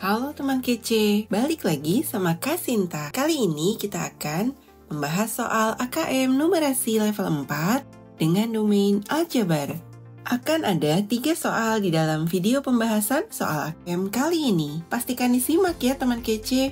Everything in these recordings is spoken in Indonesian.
Halo teman kece, balik lagi sama Kak Sinta. Kali ini kita akan membahas soal AKM numerasi level 4 dengan domain aljabar. Akan ada 3 soal di dalam video pembahasan soal AKM kali ini. Pastikan disimak ya teman kece.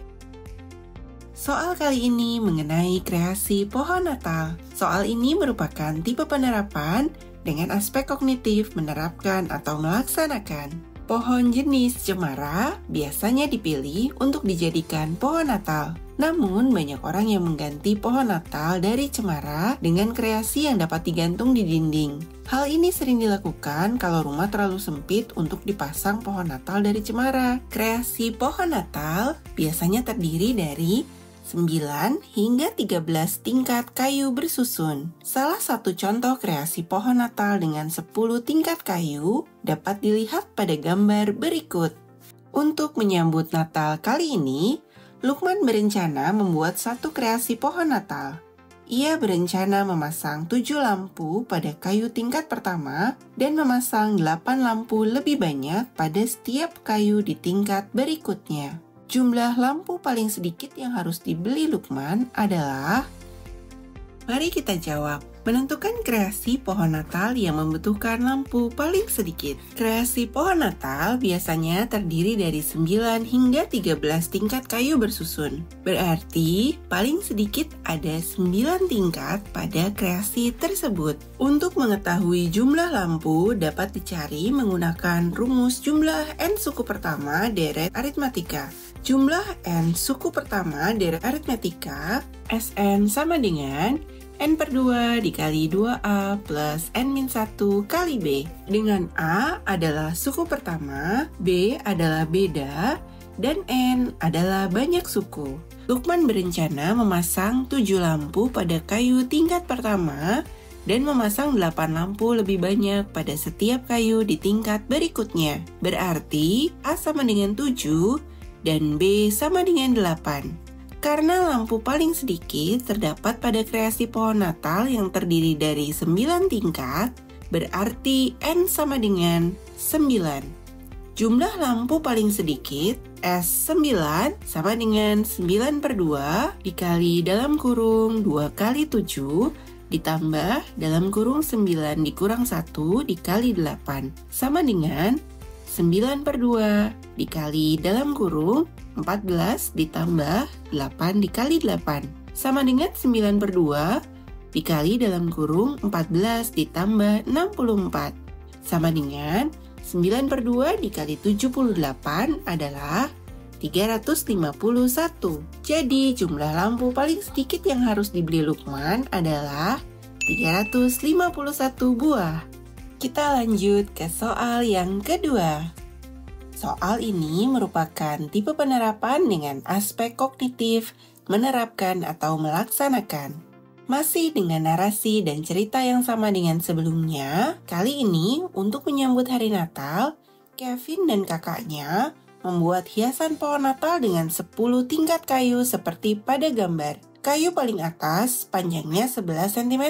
Soal kali ini mengenai kreasi pohon Natal. Soal ini merupakan tipe penerapan dengan aspek kognitif menerapkan atau melaksanakan. Pohon jenis cemara biasanya dipilih untuk dijadikan pohon Natal. Namun, banyak orang yang mengganti pohon Natal dari cemara dengan kreasi yang dapat digantung di dinding. Hal ini sering dilakukan kalau rumah terlalu sempit untuk dipasang pohon Natal dari cemara. Kreasi pohon Natal biasanya terdiri dari 9 hingga 13 tingkat kayu bersusun. Salah satu contoh kreasi pohon Natal dengan 10 tingkat kayu dapat dilihat pada gambar berikut. Untuk menyambut Natal kali ini, Lukman berencana membuat satu kreasi pohon Natal. Ia berencana memasang 7 lampu pada kayu tingkat pertama dan memasang 8 lampu lebih banyak pada setiap kayu di tingkat berikutnya. Jumlah lampu paling sedikit yang harus dibeli Lukman adalah... Mari kita jawab. Menentukan kreasi pohon Natal yang membutuhkan lampu paling sedikit. Kreasi pohon Natal biasanya terdiri dari 9 hingga 13 tingkat kayu bersusun. Berarti paling sedikit ada 9 tingkat pada kreasi tersebut. Untuk mengetahui jumlah lampu dapat dicari menggunakan rumus jumlah n suku pertama deret aritmatika. Jumlah n suku pertama deret aritmatika Sn sama dengan n per 2 dikali 2A plus n-1 kali B. Dengan A adalah suku pertama, B adalah beda, dan N adalah banyak suku. Lukman berencana memasang 7 lampu pada kayu tingkat pertama dan memasang 8 lampu lebih banyak pada setiap kayu di tingkat berikutnya. Berarti A sama dengan 7 dan B sama dengan 8. Karena lampu paling sedikit terdapat pada kreasi pohon Natal yang terdiri dari 9 tingkat, berarti N sama dengan 9. Jumlah lampu paling sedikit, S9, sama dengan 9 per 2 dikali dalam kurung 2 kali 7 ditambah dalam kurung 9 dikurang 1 dikali 8, sama dengan 9 per 2 dikali dalam kurung 14 ditambah 8 dikali 8 sama dengan 9 per 2 dikali dalam kurung 14 ditambah 64 sama dengan 9 per 2 dikali 78 adalah 351. Jadi jumlah lampu paling sedikit yang harus dibeli Lukman adalah 351 buah. Kita lanjut ke soal yang kedua. Soal ini merupakan tipe penerapan dengan aspek kognitif, menerapkan atau melaksanakan. Masih dengan narasi dan cerita yang sama dengan sebelumnya, kali ini untuk menyambut hari Natal, Kevin dan kakaknya membuat hiasan pohon Natal dengan 10 tingkat kayu seperti pada gambar. Kayu paling atas panjangnya 11 cm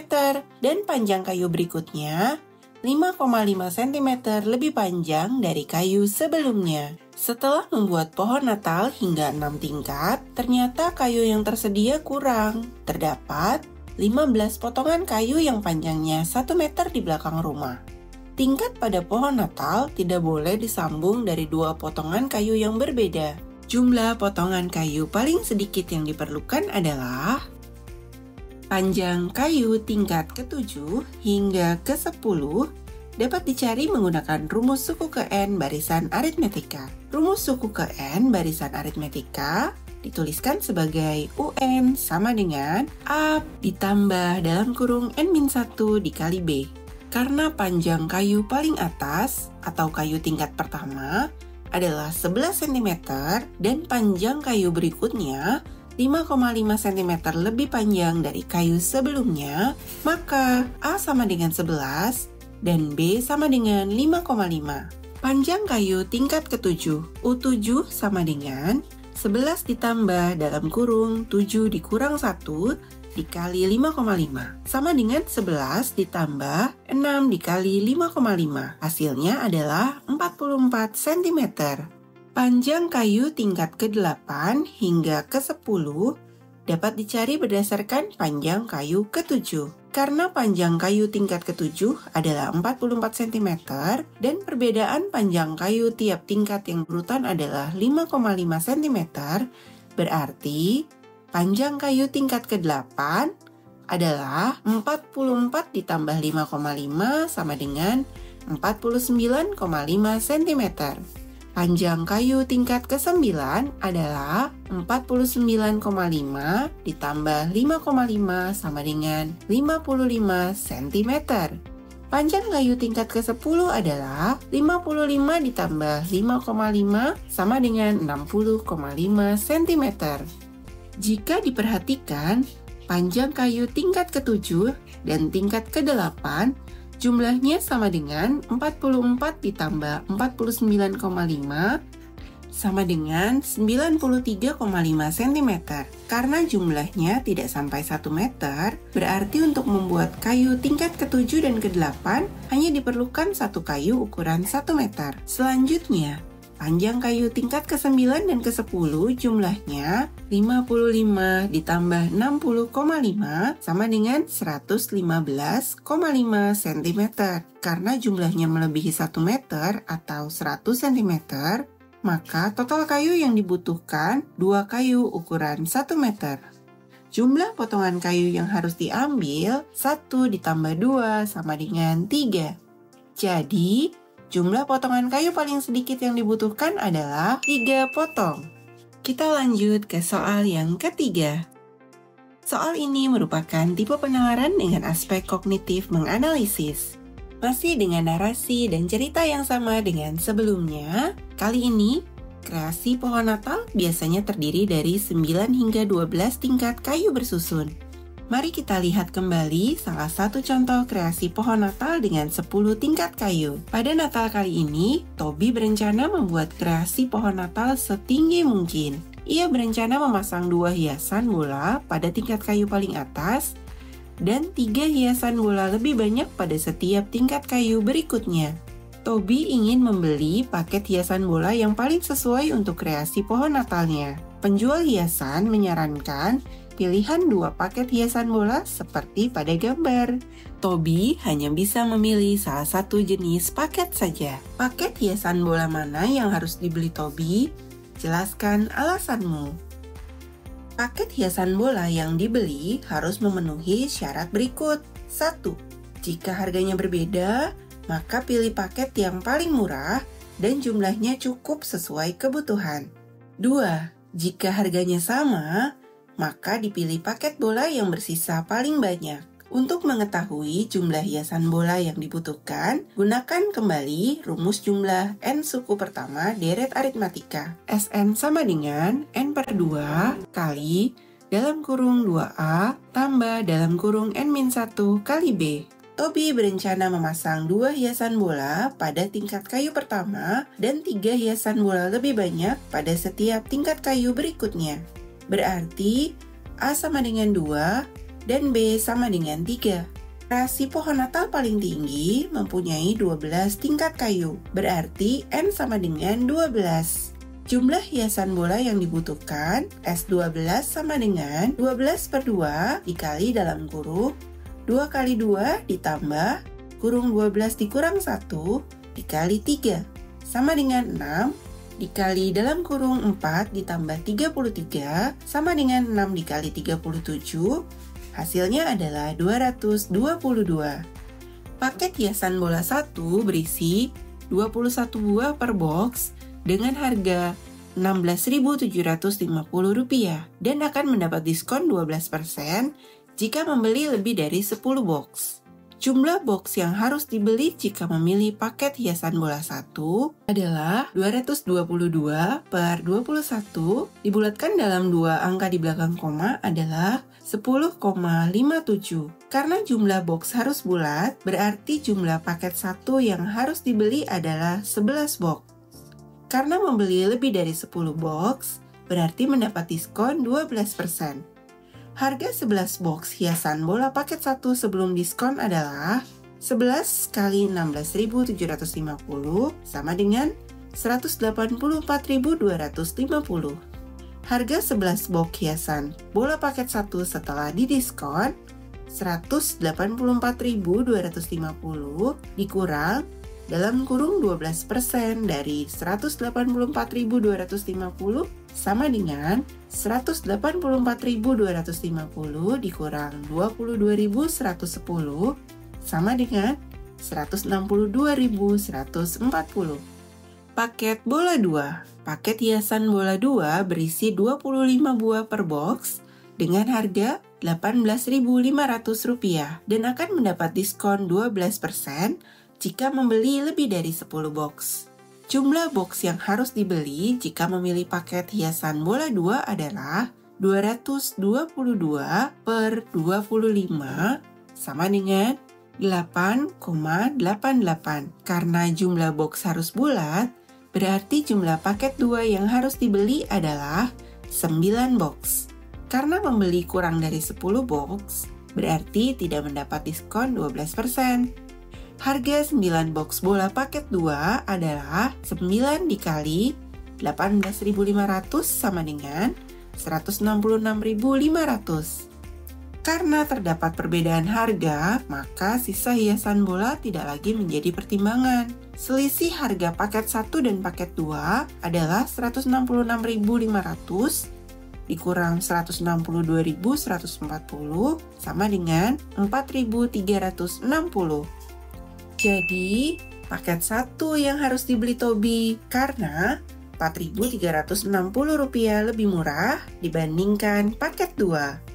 dan panjang kayu berikutnya 5,5 cm lebih panjang dari kayu sebelumnya. Setelah membuat pohon Natal hingga 6 tingkat, ternyata kayu yang tersedia kurang. Terdapat 15 potongan kayu yang panjangnya 1 meter di belakang rumah. Tingkat pada pohon Natal tidak boleh disambung dari 2 potongan kayu yang berbeda. Jumlah potongan kayu paling sedikit yang diperlukan adalah panjang kayu tingkat ke-7 hingga ke-10 dapat dicari menggunakan rumus suku ke N barisan aritmetika. Rumus suku ke N barisan aritmetika dituliskan sebagai UN sama dengan A ditambah dalam kurung N-1 dikali B. Karena panjang kayu paling atas atau kayu tingkat pertama adalah 11 cm dan panjang kayu berikutnya 5,5 cm lebih panjang dari kayu sebelumnya, maka A sama dengan 11 dan B sama dengan 5,5. Panjang kayu tingkat ke-7, U7 sama dengan 11 ditambah dalam kurung 7 dikurang 1 dikali 5,5 sama dengan 11 ditambah 6 dikali 5,5. Hasilnya adalah 44 cm. Panjang kayu tingkat ke-8 hingga ke-10 dapat dicari berdasarkan panjang kayu ke-7. Karena panjang kayu tingkat ke-7 adalah 44 cm dan perbedaan panjang kayu tiap tingkat yang berurutan adalah 5,5 cm, berarti panjang kayu tingkat ke-8 adalah 44 ditambah 5,5 sama dengan 49,5 cm. Panjang kayu tingkat ke-9 adalah 49,5 ditambah 5,5 sama dengan 55 cm. Panjang kayu tingkat ke-10 adalah 55 ditambah 5,5 sama dengan 60,5 cm. Jika diperhatikan, panjang kayu tingkat ke-7 dan tingkat ke-8 jumlahnya sama dengan 44 ditambah 49,5 sama dengan 93,5 cm. Karena jumlahnya tidak sampai 1 meter, berarti untuk membuat kayu tingkat ke-7 dan ke-8 hanya diperlukan satu kayu ukuran 1 meter. Selanjutnya, panjang kayu tingkat ke-9 dan ke-10 jumlahnya 55 ditambah 60,5 sama dengan 115,5 cm. Karena jumlahnya melebihi 1 meter atau 100 cm, maka total kayu yang dibutuhkan 2 kayu ukuran 1 meter. Jumlah potongan kayu yang harus diambil 1 ditambah 2 sama dengan 3. Jadi, jumlah potongan kayu paling sedikit yang dibutuhkan adalah 3 potong. Kita lanjut ke soal yang ketiga. Soal ini merupakan tipe penalaran dengan aspek kognitif menganalisis. Masih dengan narasi dan cerita yang sama dengan sebelumnya, kali ini kreasi pohon Natal biasanya terdiri dari 9 hingga 12 tingkat kayu bersusun. Mari kita lihat kembali salah satu contoh kreasi pohon Natal dengan 10 tingkat kayu. Pada Natal kali ini, Toby berencana membuat kreasi pohon Natal setinggi mungkin. Ia berencana memasang 2 hiasan bola pada tingkat kayu paling atas dan 3 hiasan bola lebih banyak pada setiap tingkat kayu berikutnya. Toby ingin membeli paket hiasan bola yang paling sesuai untuk kreasi pohon Natalnya. Penjual hiasan menyarankan pilihan 2 paket hiasan bola seperti pada gambar. Toby hanya bisa memilih salah satu jenis paket saja. Paket hiasan bola mana yang harus dibeli Toby? Jelaskan alasanmu. Paket hiasan bola yang dibeli harus memenuhi syarat berikut. 1. Jika harganya berbeda, maka pilih paket yang paling murah dan jumlahnya cukup sesuai kebutuhan. 2. Jika harganya sama, maka dipilih paket bola yang bersisa paling banyak. Untuk mengetahui jumlah hiasan bola yang dibutuhkan, gunakan kembali rumus jumlah n suku pertama deret aritmatika. Sn sama dengan n per 2 kali dalam kurung 2A tambah dalam kurung n-1 kali B. Toby berencana memasang 2 hiasan bola pada tingkat kayu pertama dan 3 hiasan bola lebih banyak pada setiap tingkat kayu berikutnya. Berarti A sama dengan 2 dan B sama dengan 3. Kreasi pohon Natal paling tinggi mempunyai 12 tingkat kayu, berarti N sama dengan 12. Jumlah hiasan bola yang dibutuhkan S12 sama dengan 12 per 2 dikali dalam kurung 2 kali 2 ditambah kurung 12 dikurang 1 dikali 3 sama dengan 6 dikali dalam kurung 4 ditambah 33 sama dengan 6 dikali 37. Hasilnya adalah 222. Paket hiasan bola 1 berisi 21 buah per box dengan harga Rp16.750 dan akan mendapat diskon 12% jika membeli lebih dari 10 box. Jumlah box yang harus dibeli jika memilih paket hiasan bola 1 adalah 222 per 21 dibulatkan dalam 2 angka di belakang koma adalah 10,57. Karena jumlah box harus bulat, berarti jumlah paket 1 yang harus dibeli adalah 11 box. Karena membeli lebih dari 10 box, berarti mendapat diskon 12%. Harga 11 box hiasan bola paket 1 sebelum diskon adalah 11 kali 16.750 sama dengan 184.250. Harga 11 box hiasan bola paket 1 setelah didiskon 184.250 dikurang dalam kurung 12% dari 184.250 sama dengan 184.250 dikurang 22.110 sama dengan 162.140. Paket bola 2. Paket hiasan bola 2 berisi 25 buah per box dengan harga Rp18.500 dan akan mendapat diskon 12% jika membeli lebih dari 10 box. Jumlah box yang harus dibeli jika memilih paket hiasan bola 2 adalah 222 per 25 sama dengan 8,88. Karena jumlah box harus bulat, berarti jumlah paket 2 yang harus dibeli adalah 9 box. Karena membeli kurang dari 10 box, berarti tidak mendapat diskon 12%. Harga 9 box bola paket 2 adalah 9 dikali 18.500 sama dengan 166.500. Karena terdapat perbedaan harga, maka sisa hiasan bola tidak lagi menjadi pertimbangan. Selisih harga paket 1 dan paket 2 adalah 166.500 dikurang 162.140 sama dengan 4.360. Jadi, paket 1 yang harus dibeli Tobi karena Rp4.360 lebih murah dibandingkan paket 2.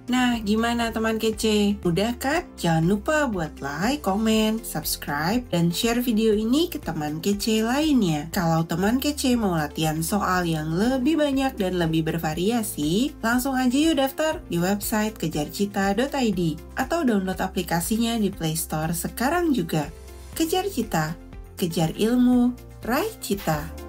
Nah, gimana teman kece? Mudah kan? Jangan lupa buat like, komen, subscribe, dan share video ini ke teman kece lainnya. Kalau teman kece mau latihan soal yang lebih banyak dan lebih bervariasi, langsung aja yuk daftar di website kejarcita.id atau download aplikasinya di Play Store sekarang juga. Kejar Cita, kejar ilmu, raih cita.